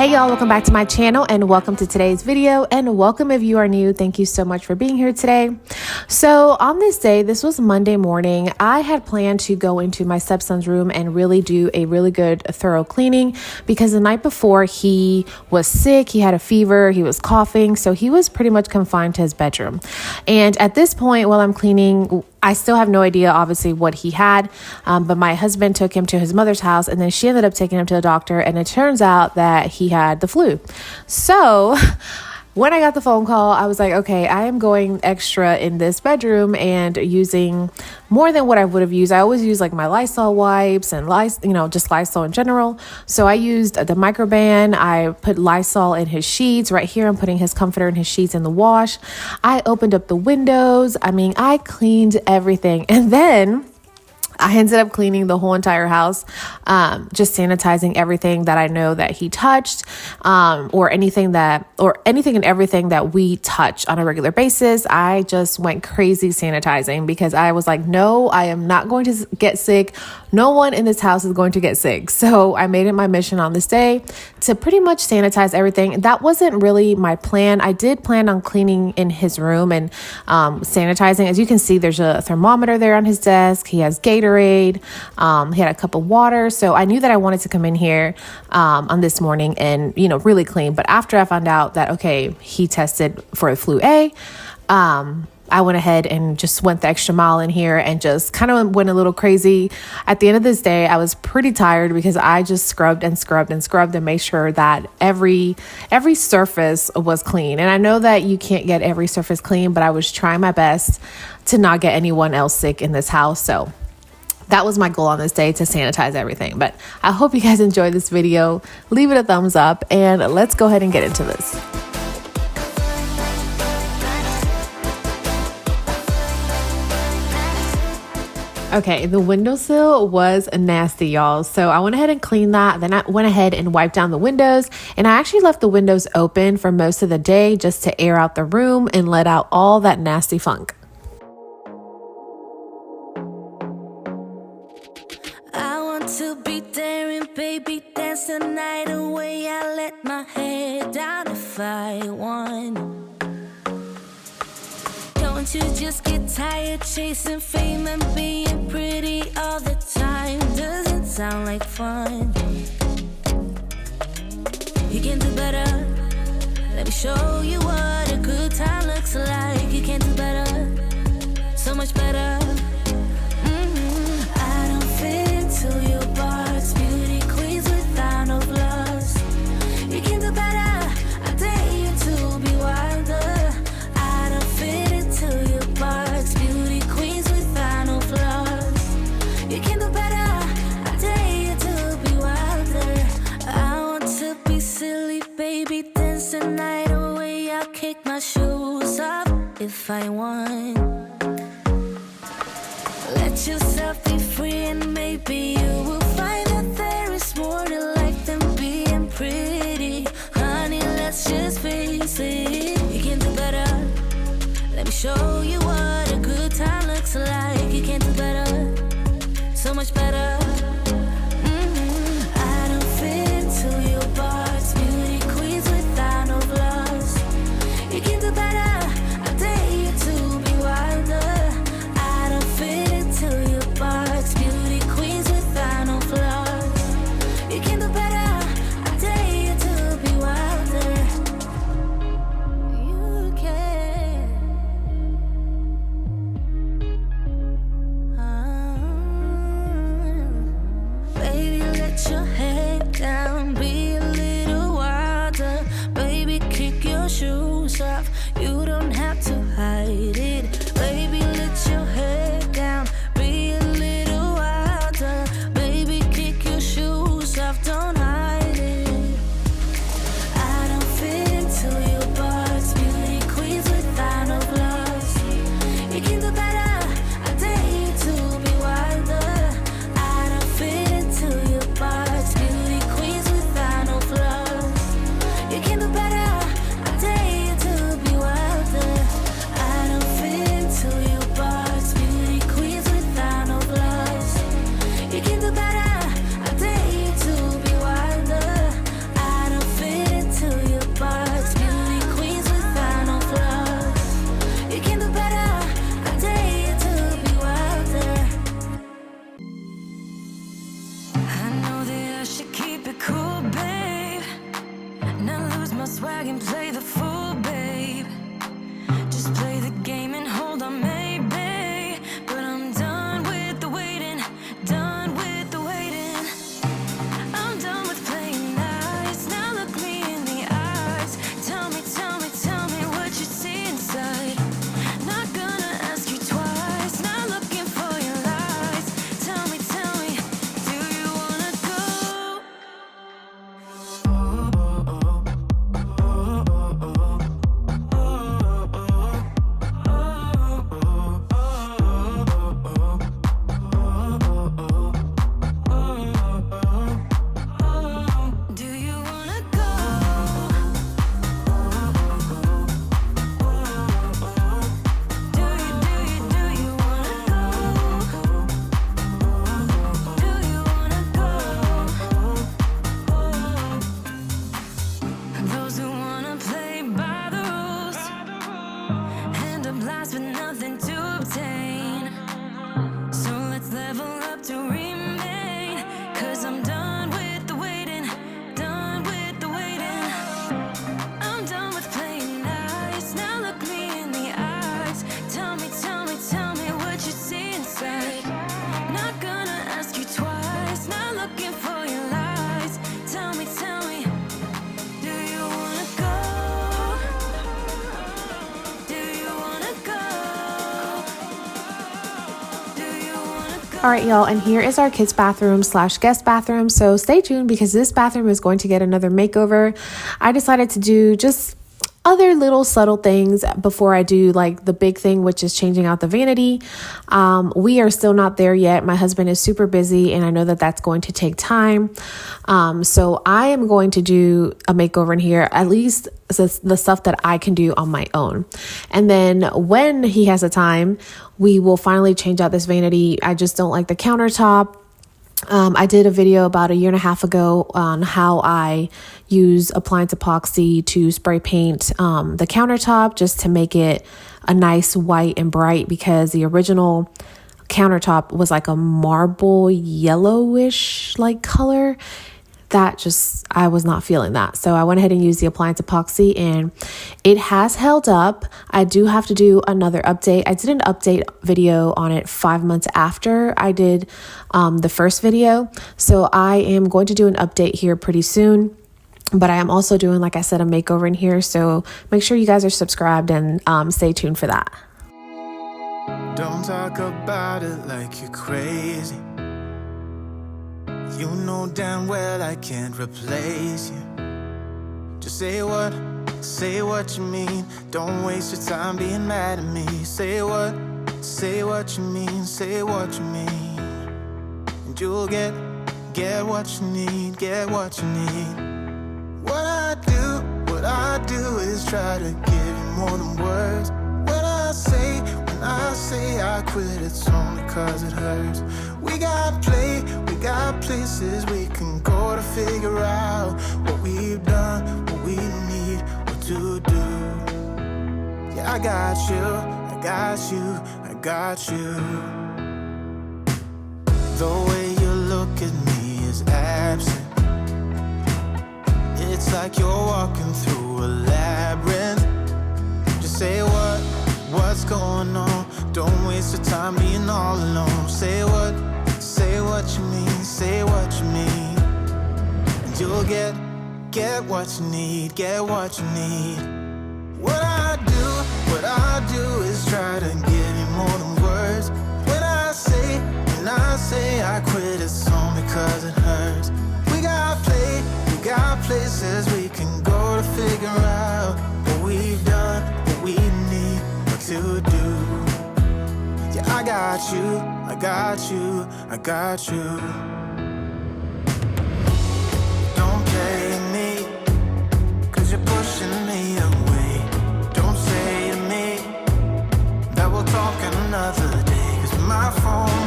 Hey y'all, welcome back to my channel and welcome to today's video, and welcome if you are new. Thank you so much for being here today. So on this day, this was Monday morning, I had planned to go into my stepson's room and really do a really good thorough cleaning because the night before he was sick, he had a fever, he was coughing, so he was pretty much confined to his bedroom. And at this point, while I'm cleaning, I still have no idea, obviously, what he had, but my husband took him to his mother's house, and then she ended up taking him to the doctor, and it turns out that he had the flu. So when I got the phone call, I was like, okay, I am going extra in this bedroom and using more than what I would have used. I always use like my Lysol wipes and just Lysol in general. So I used the Microban. I put Lysol in his sheets. Right here, I'm putting his comforter and his sheets in the wash. I opened up the windows. I cleaned everything. And then I ended up cleaning the whole entire house, just sanitizing everything that I know that he touched, or anything and everything that we touch on a regular basis. I just went crazy sanitizing because I was like, no, I am not going to get sick. No one in this house is going to get sick. So I made it my mission on this day to pretty much sanitize everything. That wasn't really my plan. I did plan on cleaning in his room and sanitizing. As you can see, there's a thermometer there on his desk. He has Gatorade. He had a cup of water. So I knew that I wanted to come in here on this morning and, really clean. But after I found out that, okay, he tested for flu A, I went ahead and just went the extra mile in here and just kind of went a little crazy. At the end of this day, I was pretty tired because I just scrubbed and scrubbed and scrubbed and made sure that every surface was clean. And I know that you can't get every surface clean, but I was trying my best to not get anyone else sick in this house. So that was my goal on this day, to sanitize everything. But I hope you guys enjoyed this video. Leave it a thumbs up and let's go ahead and get into this. Okay, the windowsill was nasty, y'all. So I went ahead and cleaned that. Then I went ahead and wiped down the windows. And I actually left the windows open for most of the day just to air out the room and let out all that nasty funk. I want to be daring, baby, dance the night away. I let my head down if I won. Don't you just get tired chasing fame and being pretty all the time? Doesn't sound like fun. You can do better. Let me show you what a good time looks like. You can do better, so much better. I don't fit into your box. Beauty queens without no flaws. You can do better. I dare you to be wilder. I don't fit into your box. Beauty queens without no flaws. You can do better. I dare you to be wilder. I want to be silly, baby, dance the night away. I'll kick my shoes off if I want. Let yourself be free and maybe you will find that there is more to life than being pretty. Honey, let's just face it. You can do better. Let me show you what a good time looks like. You can do better, so much better. I don't fit into your box. Beauty queens without no flaws. You can do better. I dare you to be wilder. I don't fit into your box. Beauty queens without no flaws. You can do better. I dare you to be wilder. You can. Baby, let your head down. Be a little wilder. Baby, kick your shoes off. You don't have to hide it. Baby, let your head down. Be a little wilder. Baby, kick your shoes off. Don't hide it. I don't fit into your box. Beauty queens without no flaws. You can do better. I dare you to be wilder. I don't fit into your box. Beauty queens without no flaws. You can do better. I dare you to be wilder. All right, y'all, and here is our kids' bathroom slash guest bathroom. So stay tuned because this bathroom is going to get another makeover. I decided to do just other little subtle things before I do like the big thing, which is changing out the vanity. We are still not there yet. My husband is super busy and I know that that's going to take time. So I am going to do a makeover in here, at least the stuff that I can do on my own. And then when he has a time, we will finally change out this vanity. I just don't like the countertop. I did a video about a year and a half ago on how I use appliance epoxy to spray paint the countertop just to make it a nice white and bright, because the original countertop was like a marble yellowish like color. That just, I was not feeling that. So I went ahead and used the appliance epoxy and it has held up. I do have to do another update. I did an update video on it 5 months after I did the first video. So I am going to do an update here pretty soon. But I am also doing, like I said, a makeover in here. So make sure you guys are subscribed and stay tuned for that. Don't talk about it like you're crazy. You know damn well I can't replace you. Just say what you mean. Don't waste your time being mad at me. Say what you mean, say what you mean. And you'll get what you need, get what you need. What I do is try to give you more than words. When I say I quit, it's only cause it hurts. We got places we can go to figure out what we've done, what we need, what to do. Yeah, I got you. The way you look at me is absent. It's like you're walking through a labyrinth. Just say what's going on. Don't waste your time being all alone. Say what you mean, say what you mean. And you'll get what you need, get what you need. What I do is try to give you more than words. When I say I quit, it's only cause it hurts. We got places we can go to figure out what we've done, what we need, what to do. Yeah, I got you. Don't play me, cause you're pushing me away. Don't say to me that we'll talk another day. Cause my phone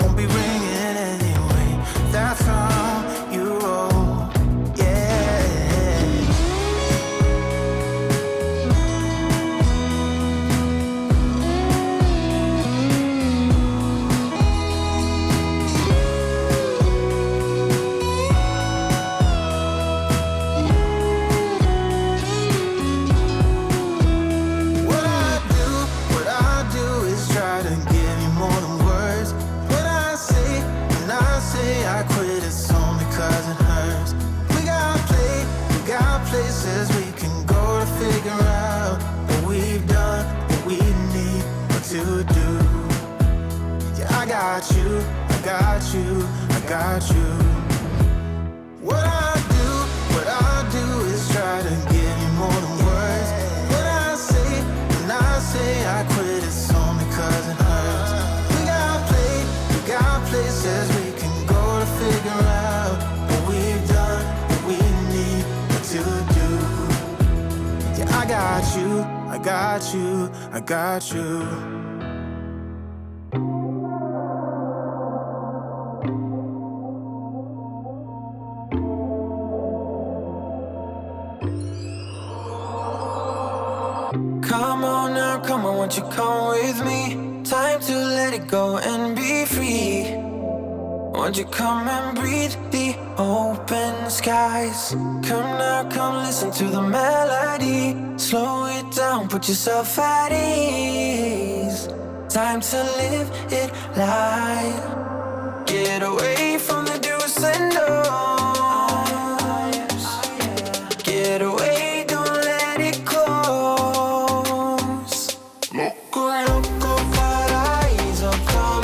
won't be ringing anyway. That's how you roll, yeah. What I do is try to give you more than words. When I say I quit, it's only cause it hurts. We got places we can go to figure out what we've done, what we need, what to do. Yeah, I got you. What I do is try to give you more than words. When I say I quit, it's only cause it hurts. We got places we can go to figure out what we've done, what we need, what to do. Yeah, I got you. Come on, won't you come with me? Time to let it go and be free. Won't you come and breathe the open skies? Come now, come listen to the melody. Slow it down, put yourself at ease. Time to live it live. Get away from the do's and don'ts. Get away, don't let it close. Loco, loco, paraíso, come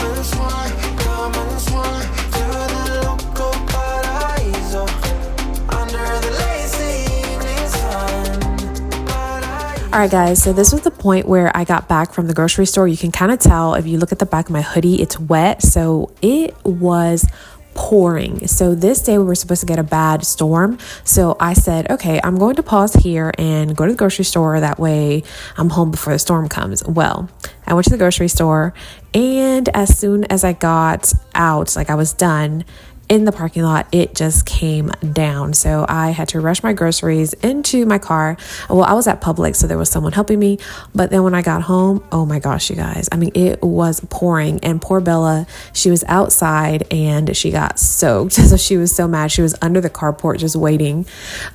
All right, guys, so this was the point where I got back from the grocery store. You can kind of tell if you look at the back of my hoodie, it's wet. So it was pouring. So this day we were supposed to get a bad storm. So I said, okay, I'm going to pause here and go to the grocery store. That way I'm home before the storm comes. Well, I went to the grocery store, and as soon as I got out, like I was done, in the parking lot, it just came down. So I had to rush my groceries into my car. Well, I was at Publix, so there was someone helping me. But then when I got home, oh my gosh, you guys. I mean, it was pouring, and poor Bella, she was outside and she got soaked. So she was so mad. She was under the carport just waiting.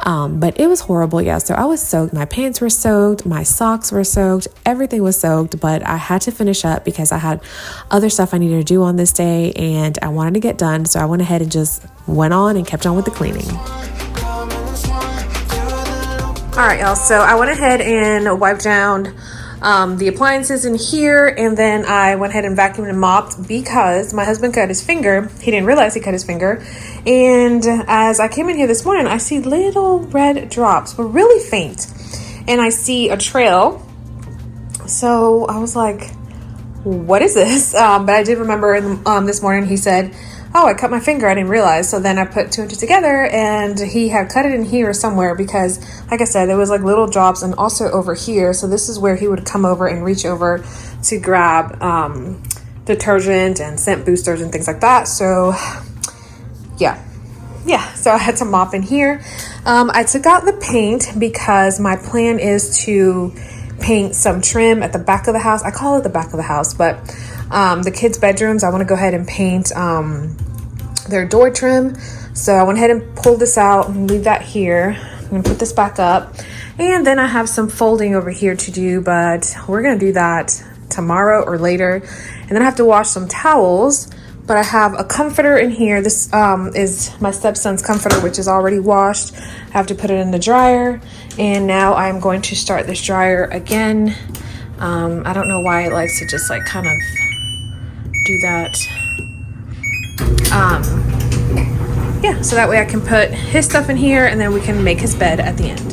But it was horrible. Yeah. So I was soaked. My pants were soaked. My socks were soaked. Everything was soaked, but I had to finish up because I had other stuff I needed to do on this day and I wanted to get done. So I went ahead and just went on and kept on with the cleaning. All right, y'all, so I went ahead and wiped down the appliances in here, and then I went ahead and vacuumed and mopped because my husband cut his finger. He didn't realize he cut his finger, and as I came in here this morning, I see little red drops, but really faint, and I see a trail. So I was like, what is this? But I did remember this morning he said, oh, I cut my finger, I didn't realize. So then I put 2 and 2 together, and he had cut it in here somewhere because, like I said, there was like little drops, and also over here. So this is where he would come over and reach over to grab detergent and scent boosters and things like that. So yeah, so I had to mop in here. I took out the paint because my plan is to paint some trim at the back of the house. I call it the back of the house, but the kids' bedrooms, I want to go ahead and paint their door trim. So I went ahead and pulled this out and leave that here. I'm going to put this back up. And then I have some folding over here to do, but we're going to do that tomorrow or later. And then I have to wash some towels, but I have a comforter in here. This is my stepson's comforter, which is already washed. I have to put it in the dryer. And now I'm going to start this dryer again. I don't know why it likes to just like kind of do that. Yeah, so that way I can put his stuff in here and then we can make his bed at the end.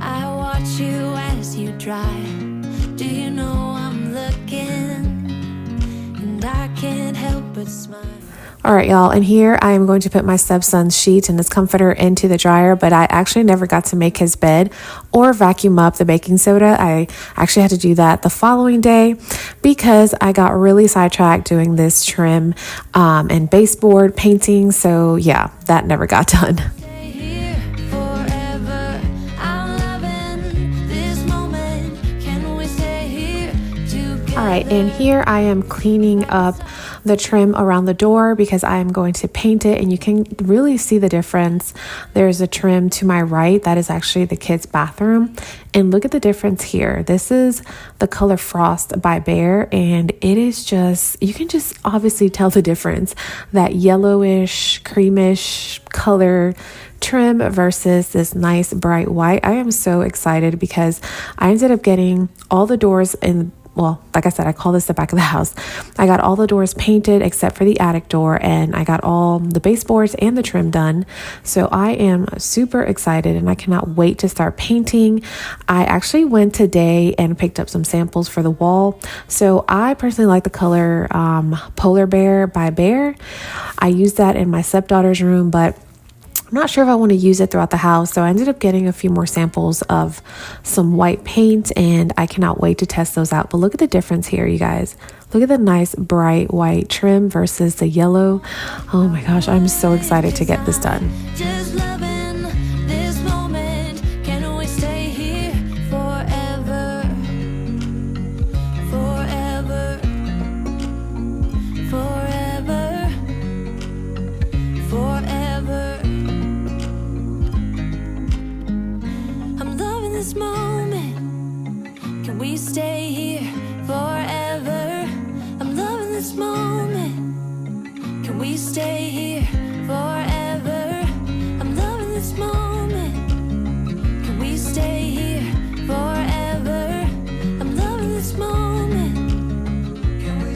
I watch you as you drive. Do you know I'm looking? And I can't help but smile. All right, y'all, and here I am going to put my stepson's sheets and his comforter into the dryer, but I actually never got to make his bed or vacuum up the baking soda. I actually had to do that the following day because I got really sidetracked doing this trim and baseboard painting. So yeah, that never got done. All right, and here I am cleaning up the trim around the door because I am going to paint it, and you can really see the difference. There's a trim to my right that is actually the kids' bathroom, and look at the difference here. This is the color Frost by Bear, and it is just, you can just obviously tell the difference. That yellowish, creamish color trim versus this nice bright white. I am so excited because I ended up getting all the doors in. Well, like I said, I call this the back of the house. I got all the doors painted except for the attic door, and I got all the baseboards and the trim done. So I am super excited and I cannot wait to start painting. I actually went today and picked up some samples for the wall. So I personally like the color Polar Bear by Bear. I used that in my stepdaughter's room, but I'm not sure if I want to use it throughout the house, so I ended up getting a few more samples of some white paint, and I cannot wait to test those out. But look at the difference here, you guys. Look at the nice bright white trim versus the yellow. Oh my gosh, I'm so excited to get this done. Just loving this moment. Can we stay here forever? Forever. Forever. Forever. I'm loving this moment. Can we stay here forever? I'm loving this moment. Can we stay here forever? I'm loving this moment. Can we stay here forever? I'm loving this moment. Can we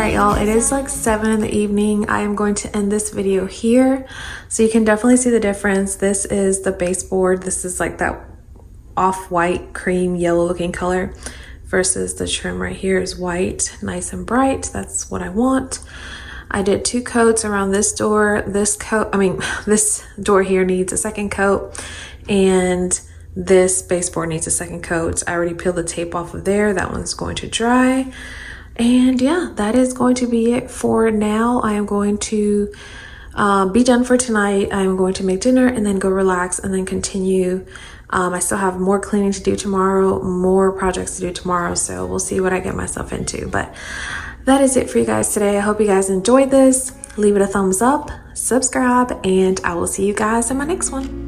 right, y'all, it is like 7 in the evening. I am going to end this video here. So you can definitely see the difference. This is the baseboard. This is like that off-white cream yellow looking color versus the trim right here is white, nice and bright. That's what I want. I did 2 coats around this door. This door here needs a second coat, and this baseboard needs a second coat. I already peeled the tape off of there. That one's going to dry. And yeah, that is going to be it for now. I am going to be done for tonight. I'm going to make dinner and then go relax and then continue. I still have more cleaning to do tomorrow, more projects to do tomorrow, so we'll see what I get myself into. But that is it for you guys today. I hope you guys enjoyed this. Leave it a thumbs up, subscribe, and I will see you guys in my next one.